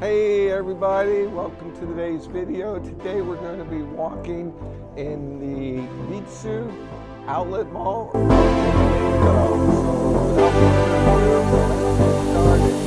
Hey everybody, welcome to today's video. Today we're going to be walking in the Mitsui Outlet Mall in Linkou. So without further ado, let's get started.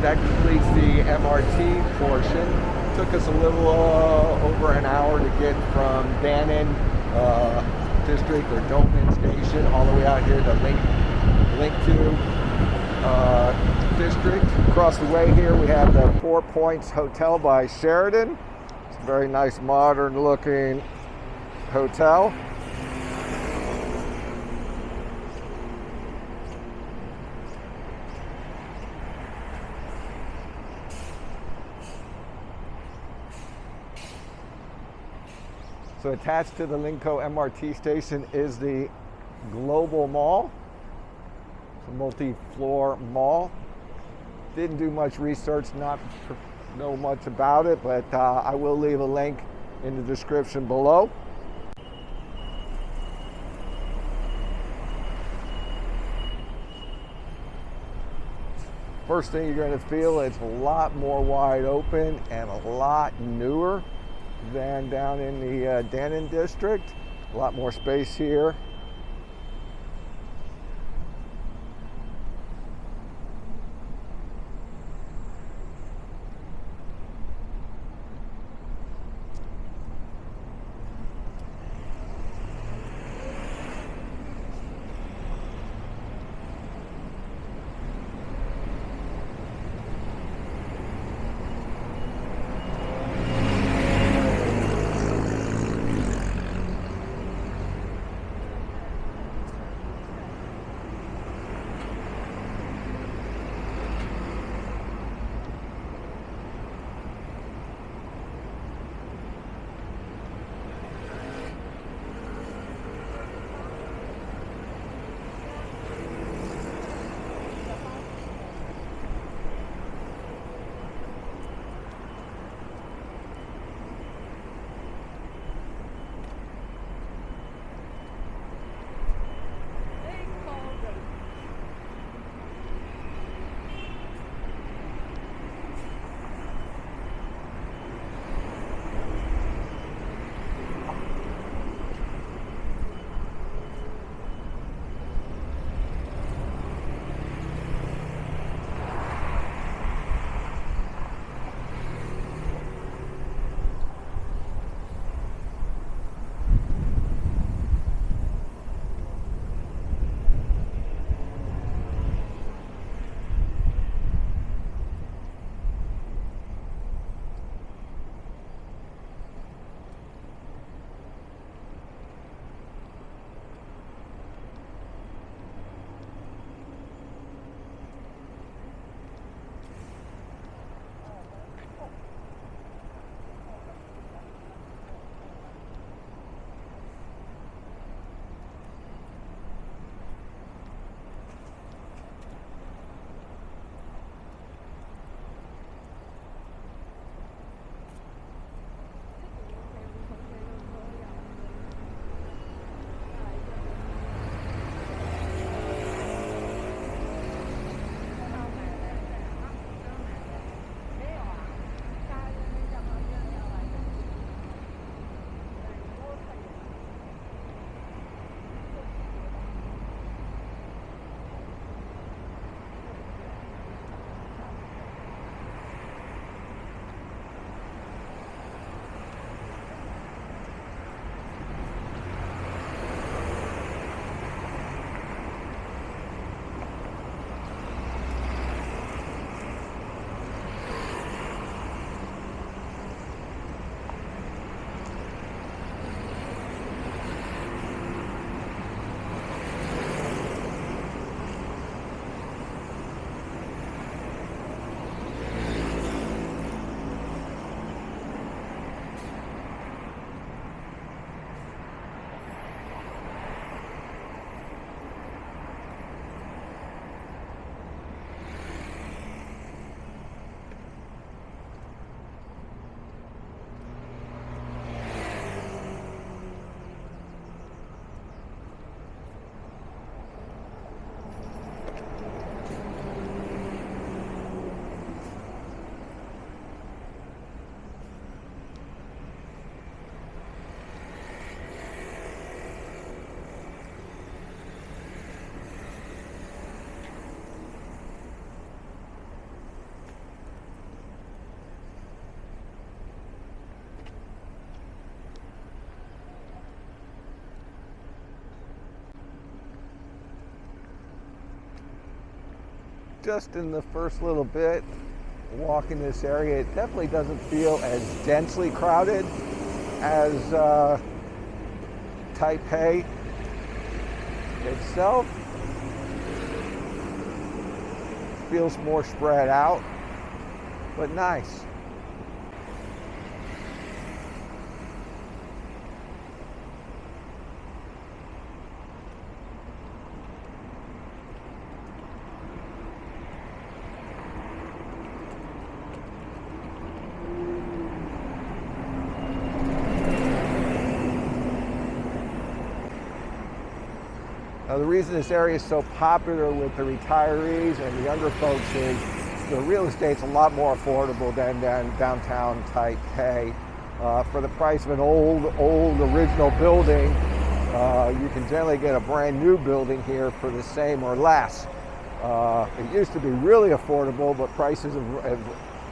That completes the MRT portion. Took us a little over an hour to get from Danan District or Doman Station all the way out here to Linkou District. Across the way here we have the 4 Points Hotel by Sheraton. It's a very nice modern looking hotel. So attached to the Linkou MRT station is the Global Mall. It's a multi-floor mall. Didn't do much research, not know much about it, but I will leave a link in the description below. First thing you're going to feel, it's a lot more wide open and a lot newer than down in the Danan district. A lot more space here. just in the first little bit walking this area. It definitely doesn't feel as densely crowded as Taipei itself. Feels more spread out, but nice. Now, the reason this area is so popular with the retirees and the younger folks is the real estate's a lot more affordable than downtown Taipei. For the price of an old original building, you can generally get a brand new building here for the same or less. It used to be really affordable, but prices have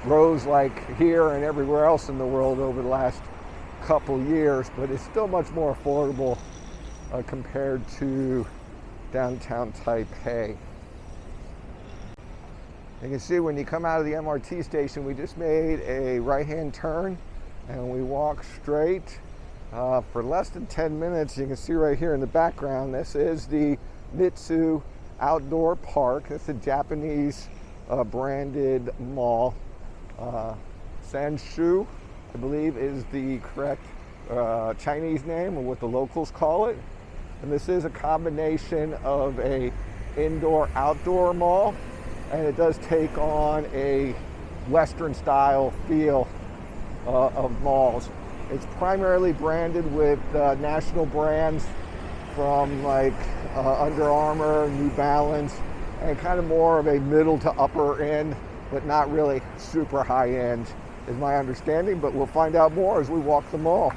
rose like here and everywhere else in the world over the last couple years, but it's still much more affordable compared to downtown Taipei. You can see when you come out of the MRT station, we just made a right-hand turn and we walk straight for less than 10 minutes. You can see right here in the background, this is the Mitsui Outdoor Park. It's a Japanese branded mall. Sanshu, I believe, is the correct Chinese name, or what the locals call it. And this is a combination of a indoor-outdoor mall, and it does take on a Western style feel of malls. It's primarily branded with national brands from like Under Armour, New Balance, and kind of more of a middle to upper end, but not really super high end, is my understanding, but we'll find out more as we walk the mall.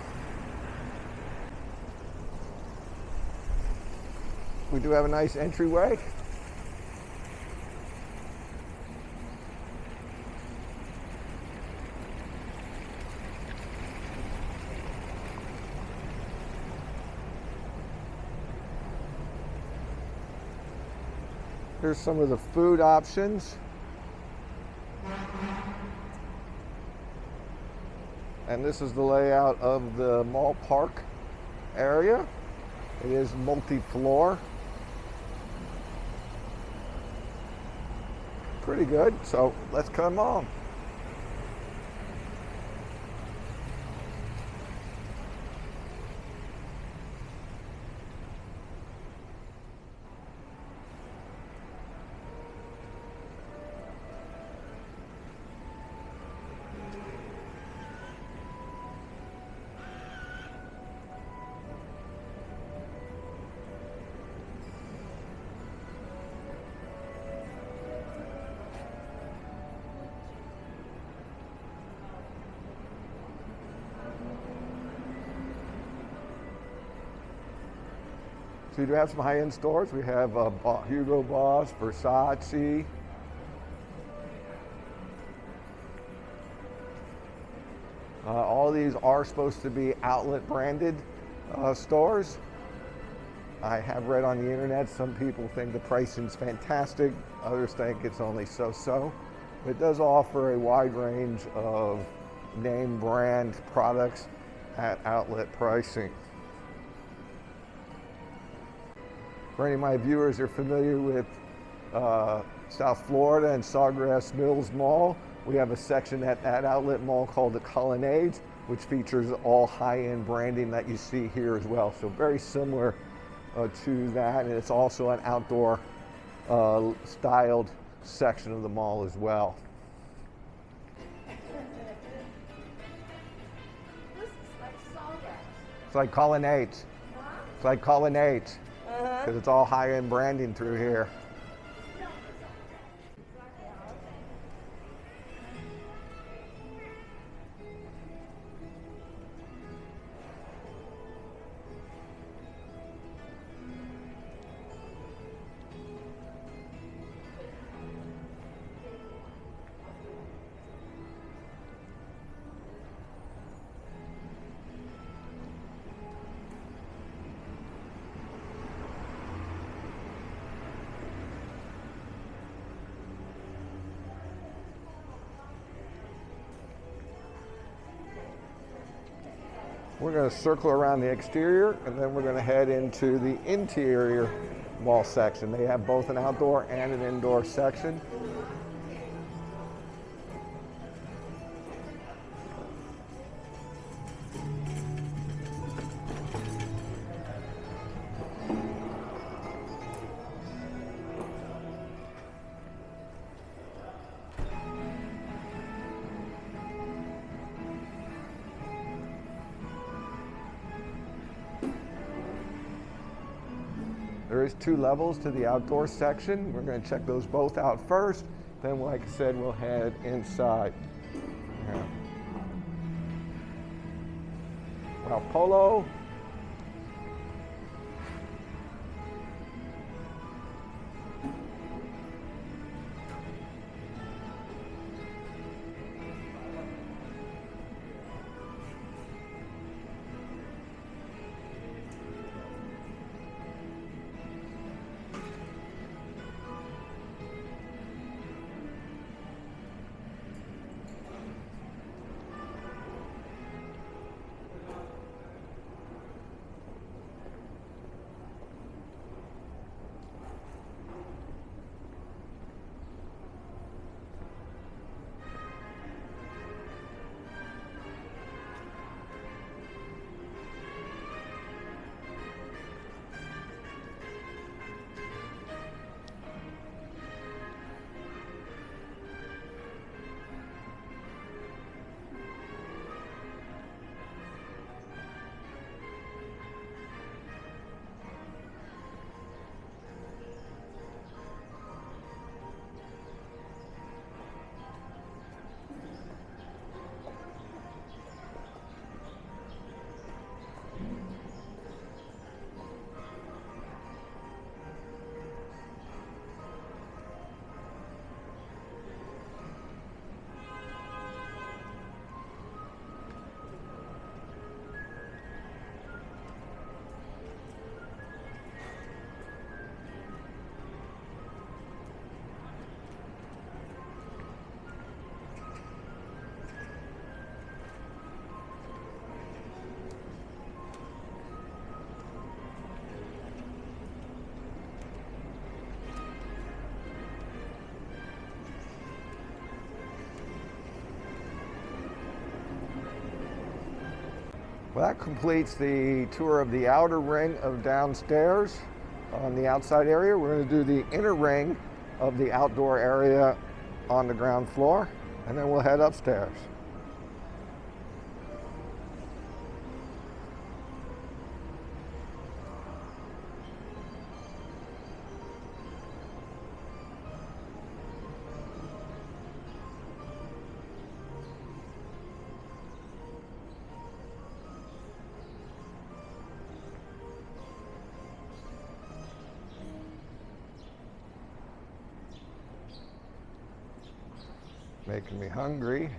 We do have a nice entryway. Here's some of the food options. And this is the layout of the mall park area. It is multi-floor. Pretty good, so let's come on. So you do have some high-end stores. We have Hugo Boss, Versace. All these are supposed to be outlet branded stores. I have read on the internet, some people think the pricing's fantastic, others think it's only so-so. It does offer a wide range of name brand products at outlet pricing. For any of my viewers who are familiar with South Florida and Sawgrass Mills Mall, we have a section at that outlet mall called the Colonnades, which features all high-end branding that you see here as well. So very similar to that, and it's also an outdoor styled section of the mall as well. This is like Sawgrass. It's like Colonnades. It's like Colonnades. Because it's all high-end branding through here. We're going to circle around the exterior, and then we're going to head into the interior mall section. They have both an outdoor and an indoor section. There is 2 levels to the outdoor section. We're going to check those both out first. Then, like I said, we'll head inside. Yeah. Well, Polo. Well, that completes the tour of the outer ring of downstairs on the outside area. We're going to do the inner ring of the outdoor area on the ground floor, and then we'll head upstairs. Making me hungry.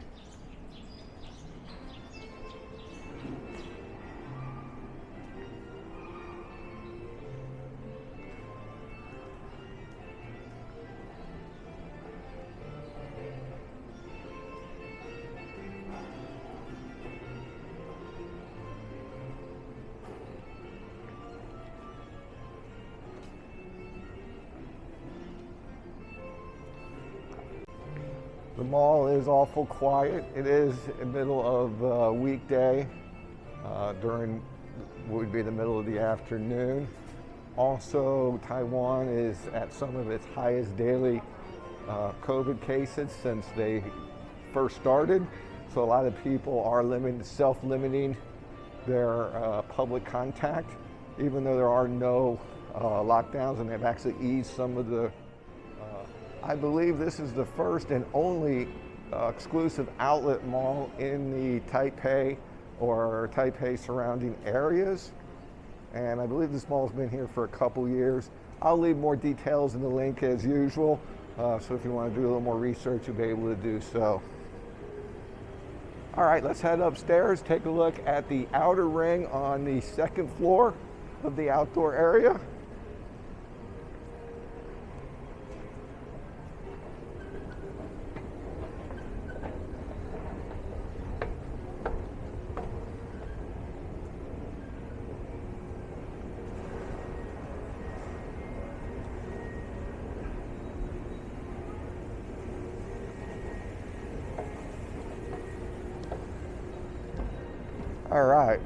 The mall is awful quiet. It is in the middle of a weekday during what would be the middle of the afternoon. Also, Taiwan is at some of its highest daily COVID cases since they first started. So a lot of people are self-limiting their public contact, even though there are no lockdowns, and they've actually eased some of the I believe this is the first and only exclusive outlet mall in the Taipei or Taipei surrounding areas. And I believe this mall has been here for a couple years. I'll leave more details in the link as usual. So if you want to do a little more research, you'll be able to do so. All right, let's head upstairs, take a look at the outer ring on the second floor of the outdoor area. All right.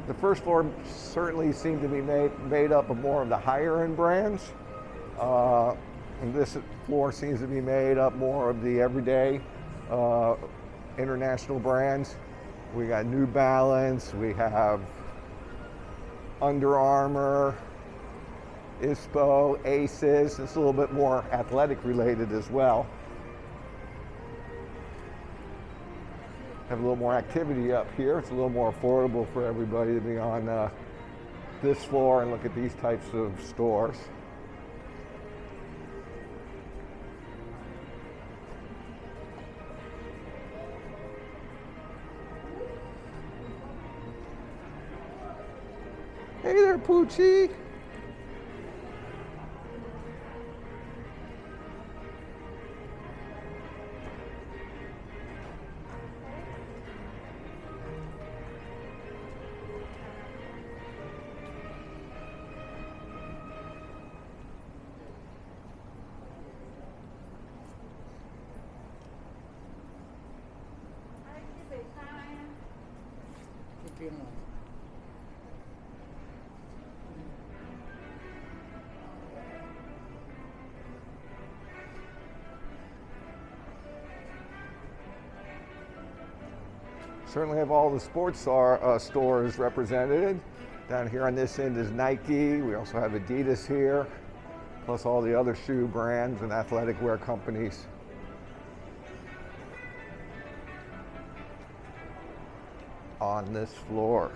The first floor certainly seemed to be made up of more of the higher end brands. And this floor seems to be made up more of the everyday international brands. We got New Balance, we have Under Armour, ISPO, Aces. It's a little bit more athletic related as well. Have a little more activity up here. It's a little more affordable for everybody to be on this floor and look at these types of stores. Hey there, Poochie. Certainly have all the sports stores represented. Down here on this end is Nike. We also have Adidas here, plus all the other shoe brands and athletic wear companies. On this floor.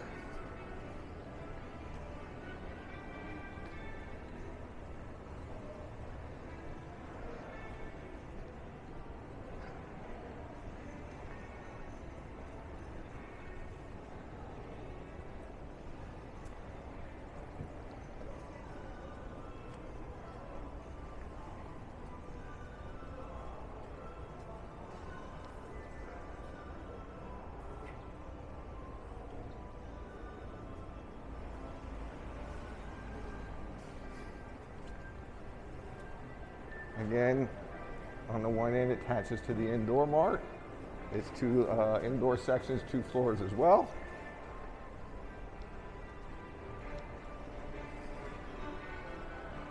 Again, on the one end, it attaches to the indoor mart. It's two indoor sections, 2 floors as well.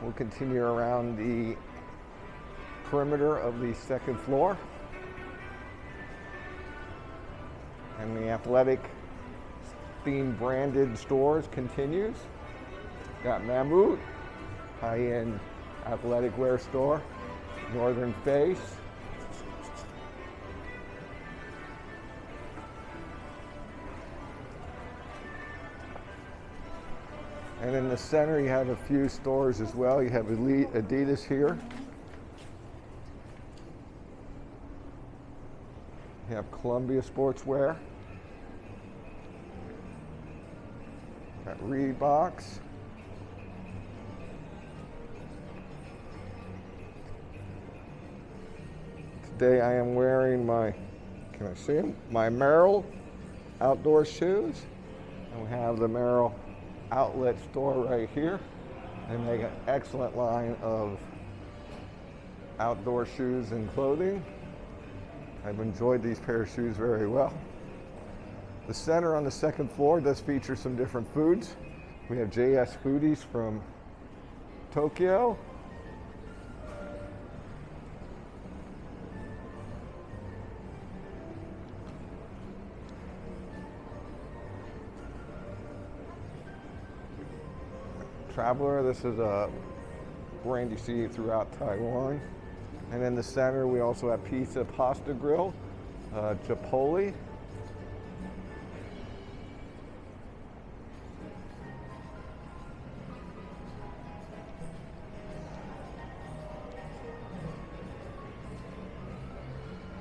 We'll continue around the perimeter of the second floor. And the athletic themed branded stores continues. Got Mammut, high-end athletic wear store. Northern Face. And in the center you have a few stores as well. You have Adidas here. You have Columbia Sportswear. Got Reeboks. Today I am wearing my, can I see them? My Merrell outdoor shoes. And we have the Merrell outlet store right here. They make an excellent line of outdoor shoes and clothing. I've enjoyed these pair of shoes very well. The center on the second floor does feature some different foods. We have JS Foodies from Tokyo. Traveler, this is a brand you see throughout Taiwan. And in the center, we also have Pizza Pasta Grill, Chipotle.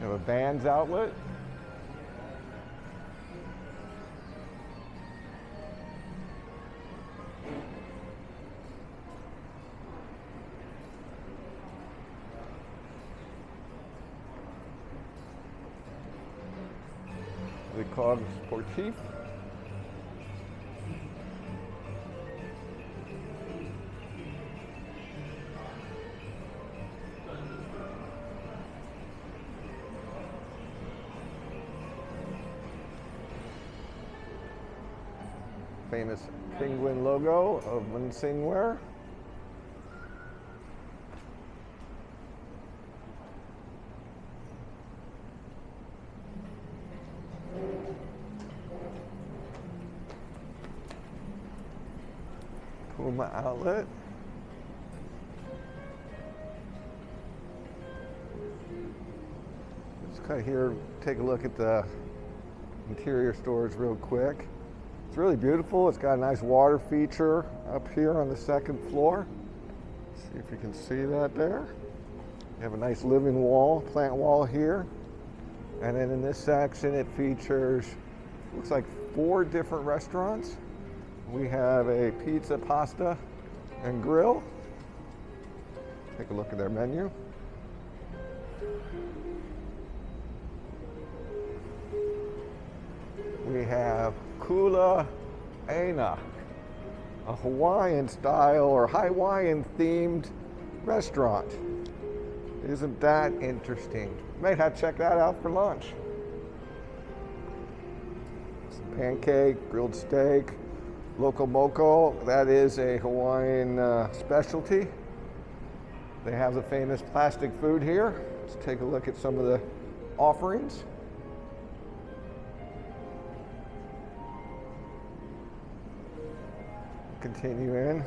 We have a Vans outlet. The Cog Sportif. famous penguin logo of Mitsui. Puma Outlet. Let's cut here, take a look at the interior stores real quick. It's really beautiful. It's got a nice water feature up here on the second floor. See if you can see that there. You have a nice living wall, plant wall here. And then in this section it features, looks like 4 different restaurants. We have a pizza, pasta, and grill. Take a look at their menu. We have Kula Aina, a Hawaiian style or Hawaiian themed restaurant. Isn't that interesting? Might have to check that out for lunch. Some pancake, grilled steak, loco moco, that is a Hawaiian specialty. They have the famous plastic food here. Let's take a look at some of the offerings. Continue in.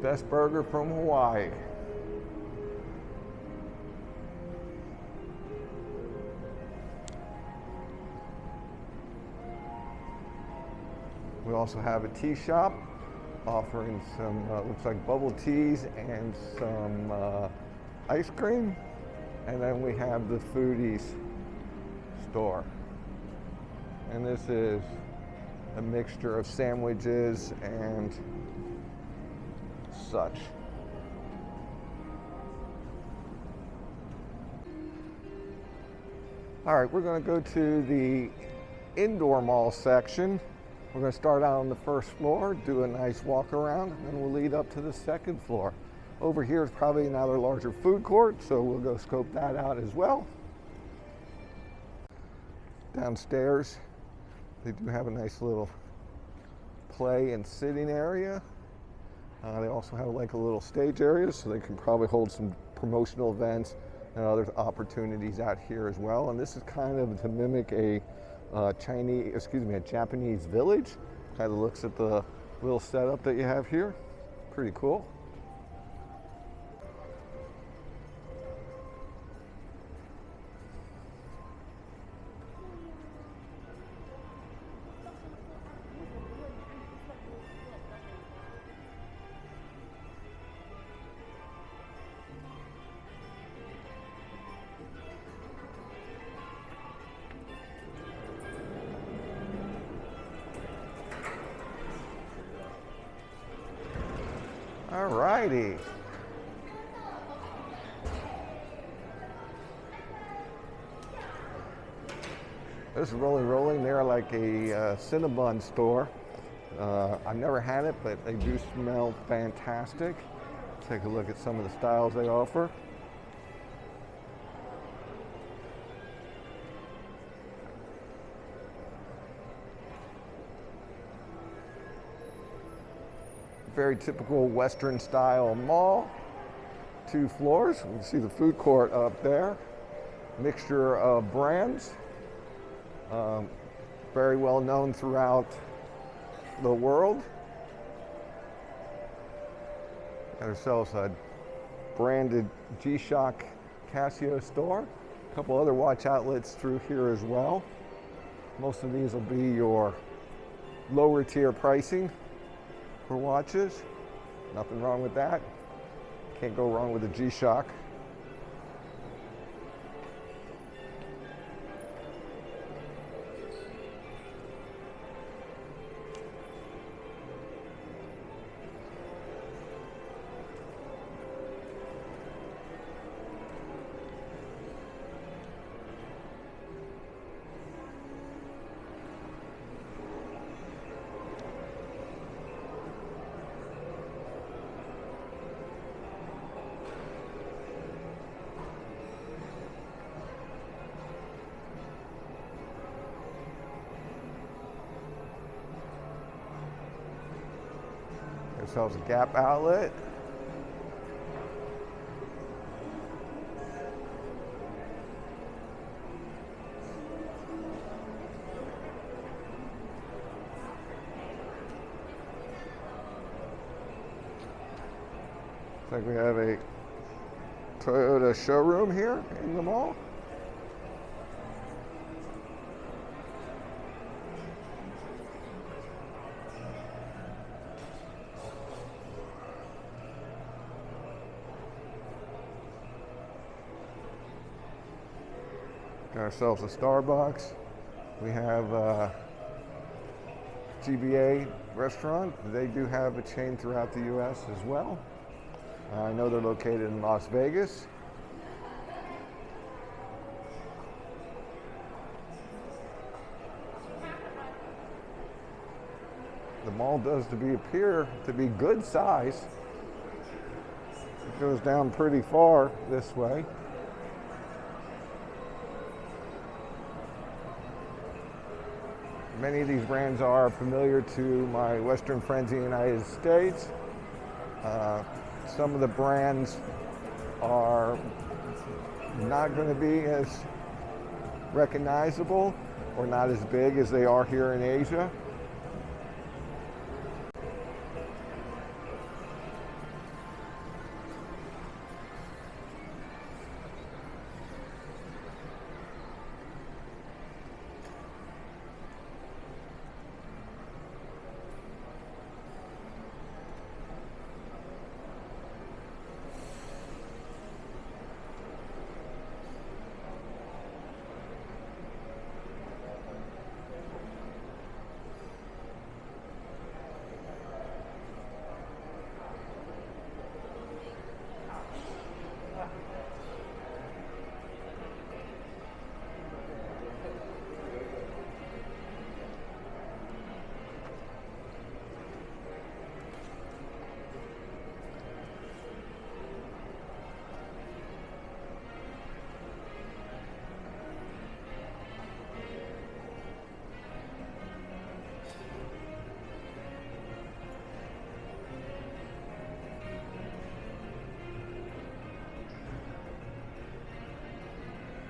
Best burger from Hawaii. We also have a tea shop offering some, looks like bubble teas and some ice cream. And then we have the foodies store. And this is a mixture of sandwiches and such. All right, we're going to go to the indoor mall section. We're going to start out on the first floor, do a nice walk around, and then we'll lead up to the second floor. Over here is probably another larger food court, so we'll go scope that out as well. Downstairs, they do have a nice little play and sitting area. They also have like a little stage area, so they can probably hold some promotional events and other opportunities out here as well. And this is kind of to mimic a Japanese village. Kind of looks at the little setup that you have here. Pretty cool. All righty. This is rolling. They're like a Cinnabon store. I've never had it, but they do smell fantastic. Take a look at some of the styles they offer. Very typical Western style mall. 2 floors. We can see the food court up there. Mixture of brands. Very well known throughout the world. Got ourselves a branded G-Shock Casio store. A couple other watch outlets through here as well. Most of these will be your lower tier pricing for watches. Nothing wrong with that. Can't go wrong with a G-Shock. ourselves a Gap outlet. Looks like we have a Toyota showroom here in the mall. Got ourselves a Starbucks. We have a GBA restaurant. They do have a chain throughout the U.S. as well. I know they're located in Las Vegas. The mall does appear to be good size. It goes down pretty far this way. Many of these brands are familiar to my Western friends in the United States. Some of the brands are not going to be as recognizable or not as big as they are here in Asia.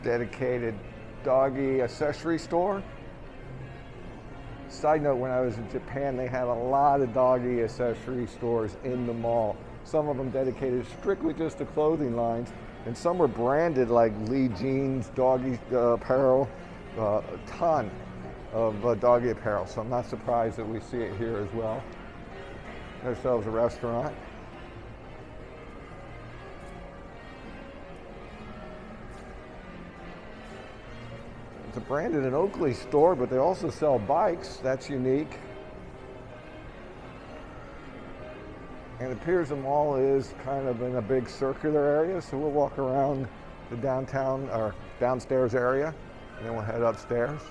Dedicated doggy accessory store. Side note, when I was in Japan, they had a lot of doggy accessory stores in the mall. Some of them dedicated strictly just to clothing lines, and some were branded like Lee Jeans, doggy apparel, a ton of doggy apparel. So I'm not surprised that we see it here as well. Got ourselves a restaurant. It's a branded and Oakley store, but they also sell bikes. That's unique. And it appears the mall is kind of in a big circular area, so we'll walk around the downtown or downstairs area, and then we'll head upstairs.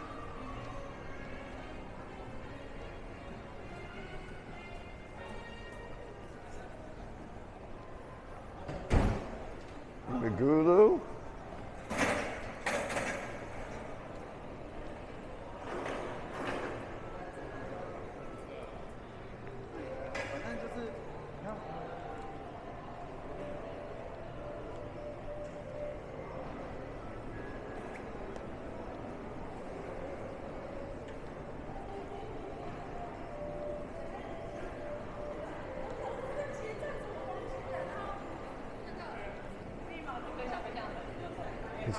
The Gulu.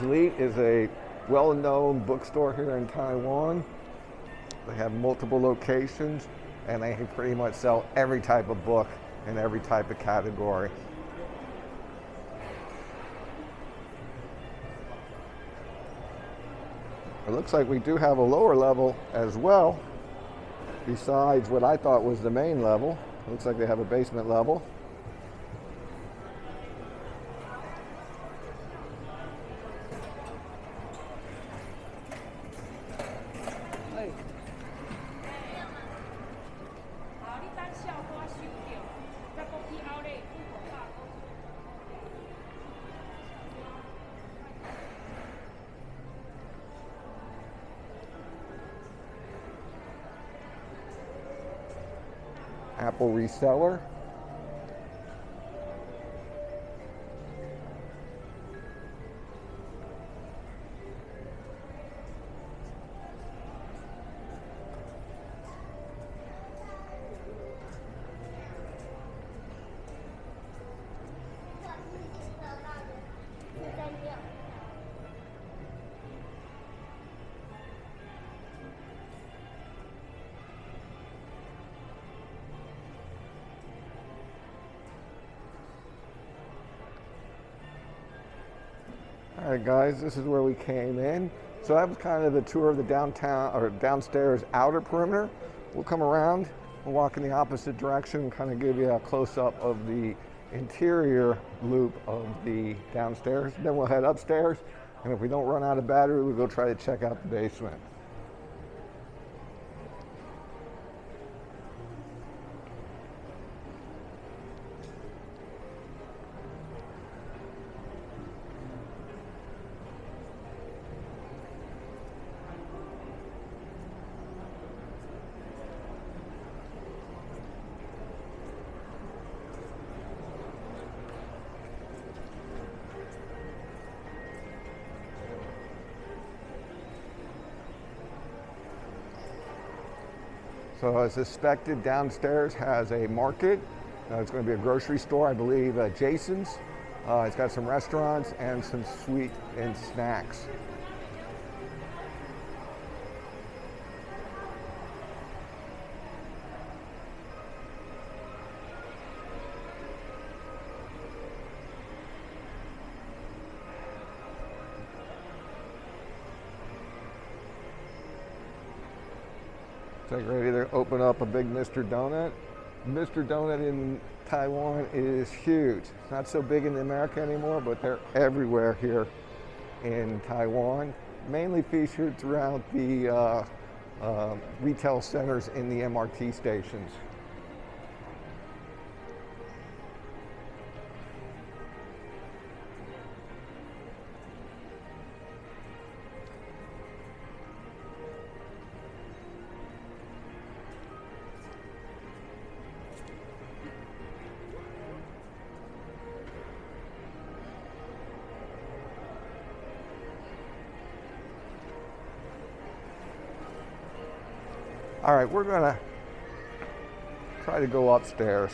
Elite is a well-known bookstore here in Taiwan. They have multiple locations, and they pretty much sell every type of book in every type of category. It looks like we do have a lower level as well, besides what I thought was the main level. It looks like they have a basement level. Apple reseller. right, guys, this is where we came in. So that was kind of the tour of the downtown or downstairs outer perimeter. We'll come around, we'll walk in the opposite direction and kind of give you a close-up of the interior loop of the downstairs. Then we'll head upstairs, and if we don't run out of battery, we'll go try to check out the basement. So as expected, downstairs has a market. It's going to be a grocery store, I believe, Jason's. It's got some restaurants and some sweet and snacks. Like ready to open up a big Mr. Donut. Mr. Donut in Taiwan is huge. It's not so big in America anymore, but they're everywhere here in Taiwan. Mainly featured throughout the retail centers in the MRT stations. All right, we're gonna try to go upstairs.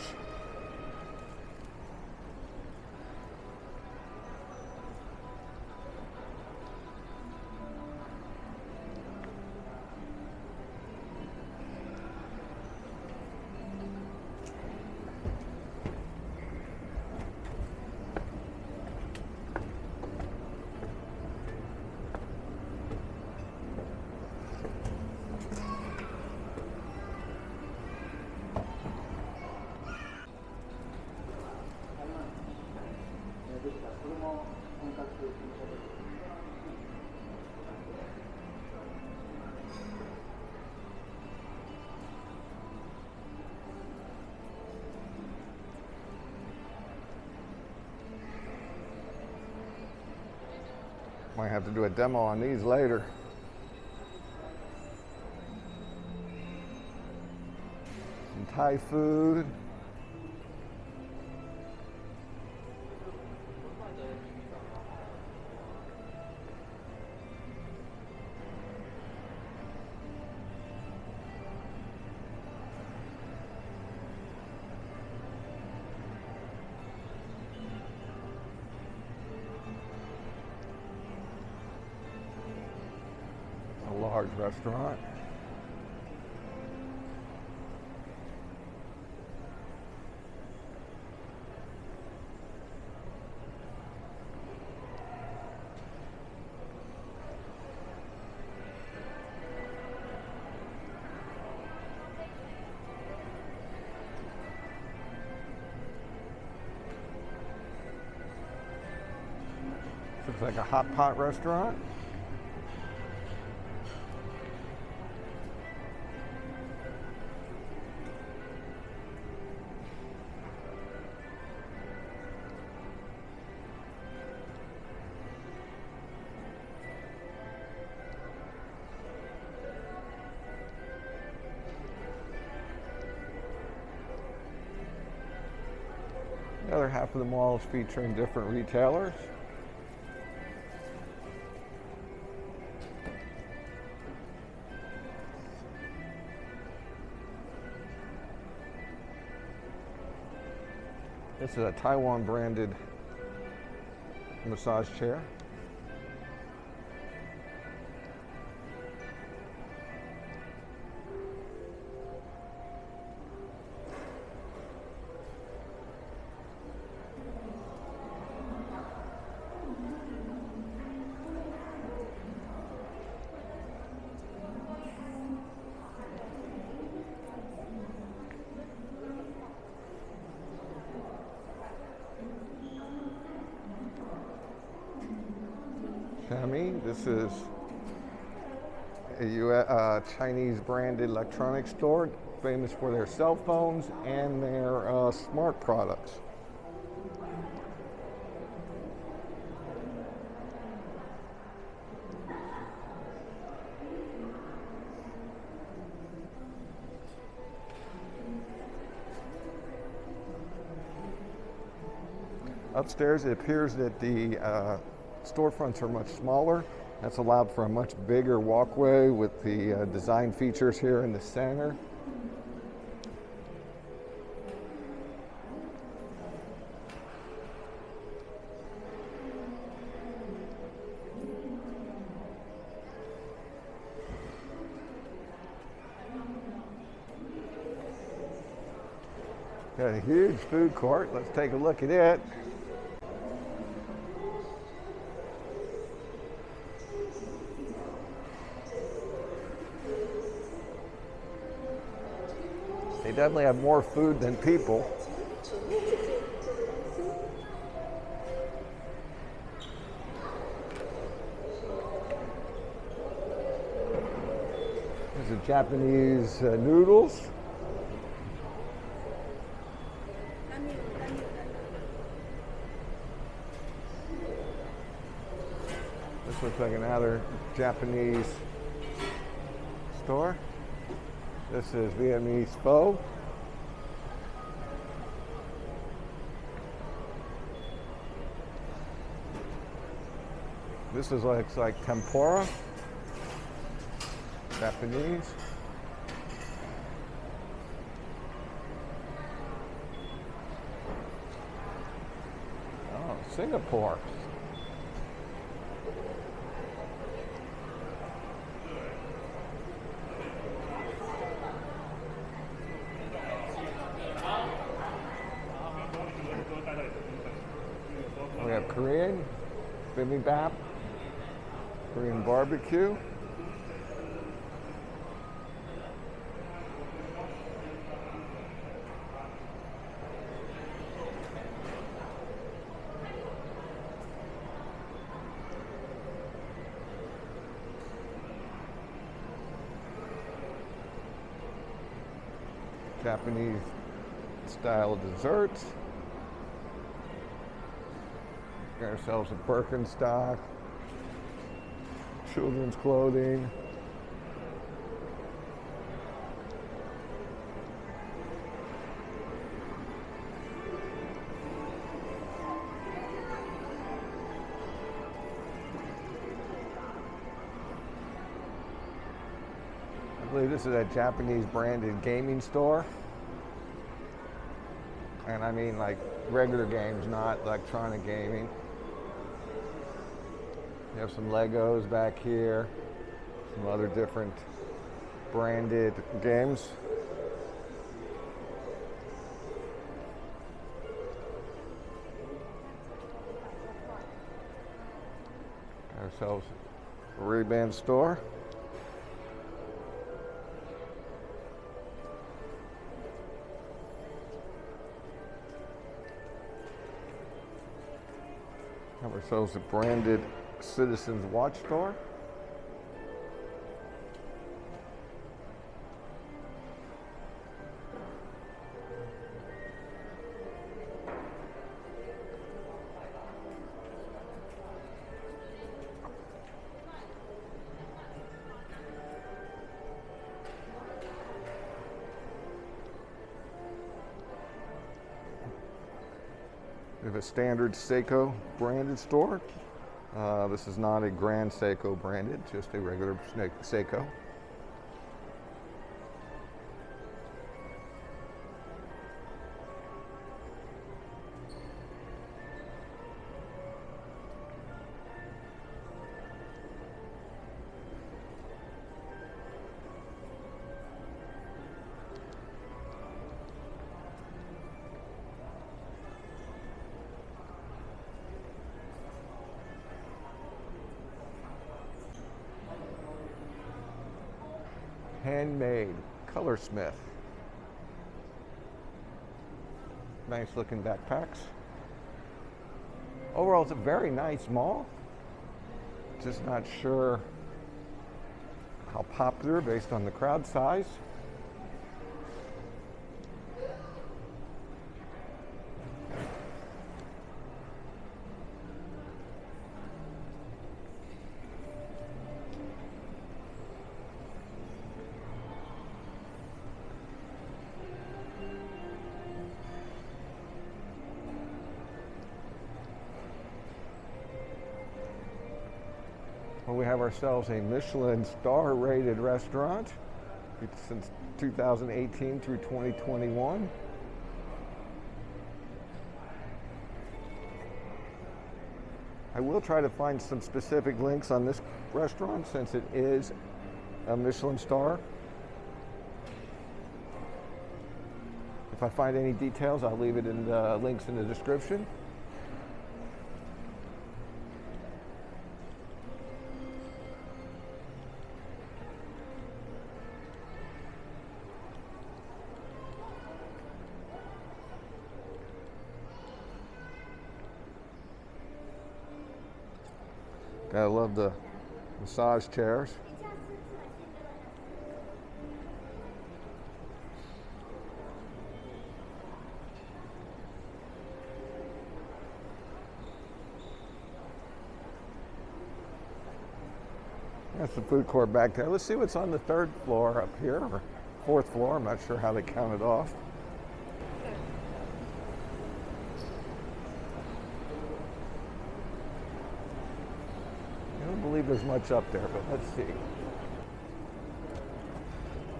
Might have to do a demo on these later. Some Thai food. Large restaurant. Looks like a hot pot restaurant. The other half of the mall is featuring different retailers. This is a Taiwan branded massage chair. Xiaomi. This is a Chinese branded electronics store, famous for their cell phones and their smart products. Upstairs, it appears that the storefronts are much smaller. That's allowed for a much bigger walkway with the design features here in the center. Got a huge food court. Let's take a look at it. They definitely have more food than people. There's a Japanese noodles. This looks like another Japanese store. This is Vietnamese pho. This is looks like tempura, Japanese. Oh, Singapore. We have Korean, bibimbap, Korean barbecue. Japanese style desserts. Got ourselves a Birkenstock, children's clothing. I believe this is a Japanese branded gaming store. And I mean like regular games, not electronic gaming. You have some Legos back here, some other different branded games. Got ourselves a Ray-Ban store. Have ourselves a branded Citizens watch store. We have a standard Seiko branded store. This is not a Grand Seiko branded, just a regular Seiko. Handmade Colorsmith. Nice looking backpacks. Overall, it's a very nice mall. Just not sure how popular based on the crowd size. Well, we have ourselves a Michelin star rated restaurant since 2018 through 2021. I will try to find some specific links on this restaurant since it is a Michelin star. If I find any details, I'll leave it in the links in the description. Gotta love the massage chairs. That's the food court back there. Let's see what's on the third floor up here, or fourth floor. I'm not sure how they count it off. I don't believe there's much up there, but let's see.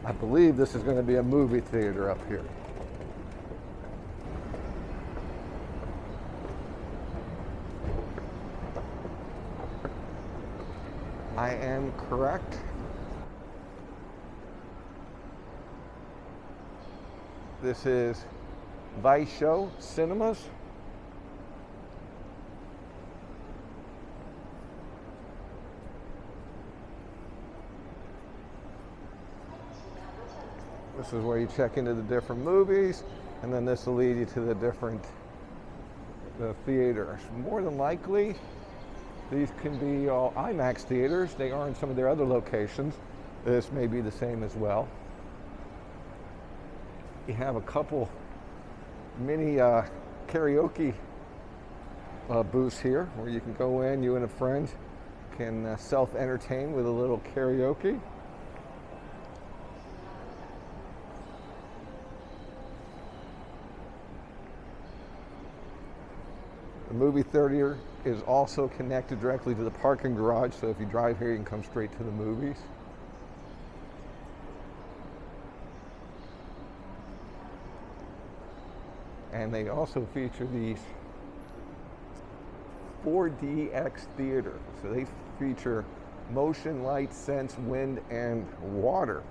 I believe this is going to be a movie theater up here. I am correct. This is VieShow Cinemas. This is where you check into the different movies, and then this will lead you to the different theaters. More than likely, these can be all IMAX theaters. They are in some of their other locations. This may be the same as well. You have a couple mini karaoke booths here where you can go in, you and a friend can self-entertain with a little karaoke. The movie theater is also connected directly to the parking garage, so if you drive here, you can come straight to the movies. And they also feature these 4DX theater. So they feature motion, light, sense, wind, and water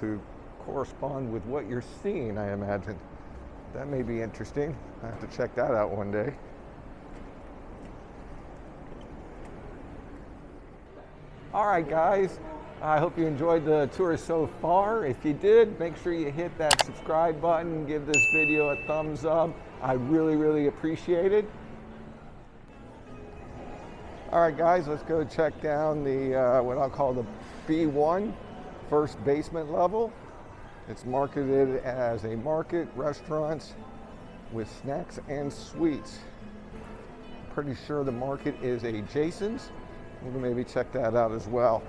to correspond with what you're seeing, I imagine. That may be interesting. I have to check that out one day. All right, guys. I hope you enjoyed the tour so far. If you did, make sure you hit that subscribe button, give this video a thumbs up. I really, really appreciate it. All right, guys, let's go check down the what I'll call the B1, first basement level. It's marketed as a market, restaurants with snacks and sweets. Pretty sure the market is a Jason's. We'll maybe check that out as well.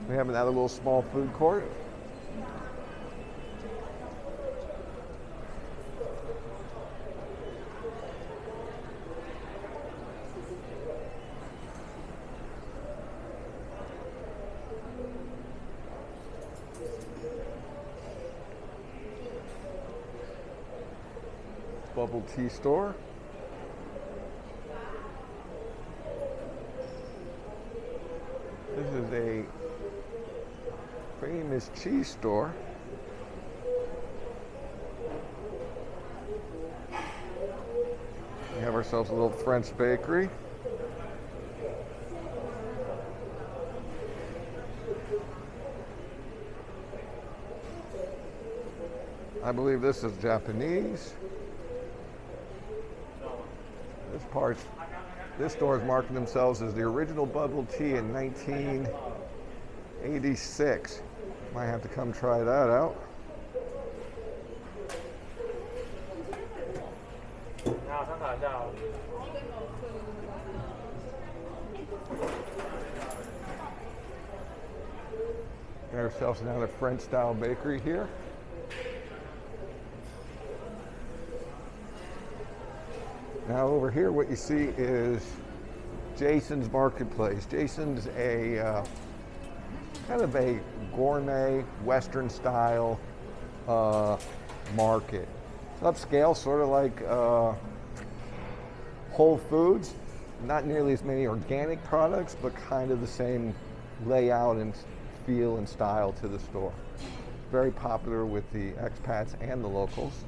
We have another little small food court. Bubble tea store. This is a famous cheese store. We have ourselves a little French bakery. I believe this is Japanese. This store is marking themselves as the original bubble tea in 1986. Might have to come try that out. Got ourselves another French-style bakery here. Now over here, what you see is Jason's Marketplace. Jason's a kind of a gourmet, Western-style market. It's upscale, sort of like Whole Foods. Not nearly as many organic products, but kind of the same layout and feel and style to the store. Very popular with the expats and the locals.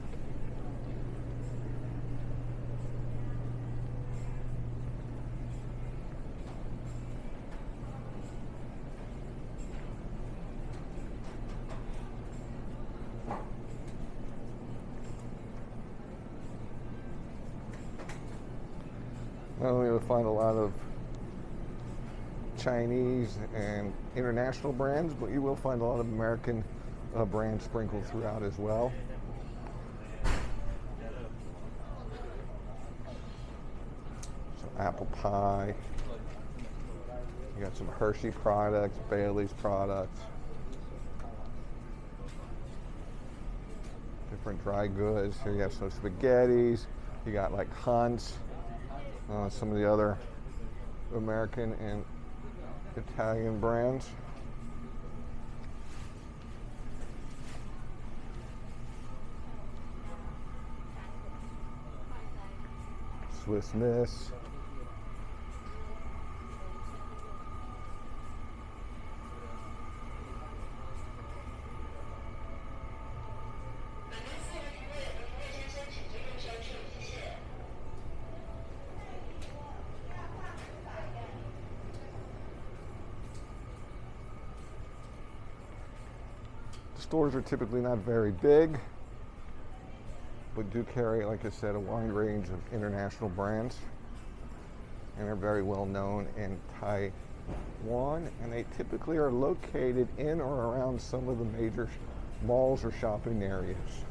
Not only will you find a lot of Chinese and international brands, but you will find a lot of American brands sprinkled throughout as well. Some apple pie. You got some Hershey products, Bailey's products. Different dry goods. Here you have some spaghettis. You got like Hunt's. Some of the other American and Italian brands. Swiss Miss. Stores are typically not very big, but do carry, like I said, a wide range of international brands, and are very well known in Taiwan, and they typically are located in or around some of the major malls or shopping areas.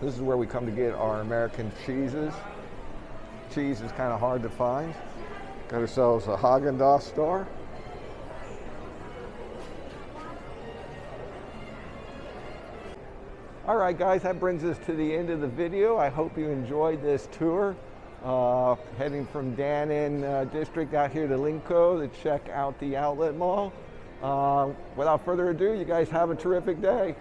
This is where we come to get our American cheeses. Cheese is kind of hard to find. Got ourselves a Haagen-Dazs store. All right, guys, that brings us to the end of the video. I hope you enjoyed this tour. Heading from Danan District out here to Linkou to check out the outlet mall. Without further ado, you guys have a terrific day.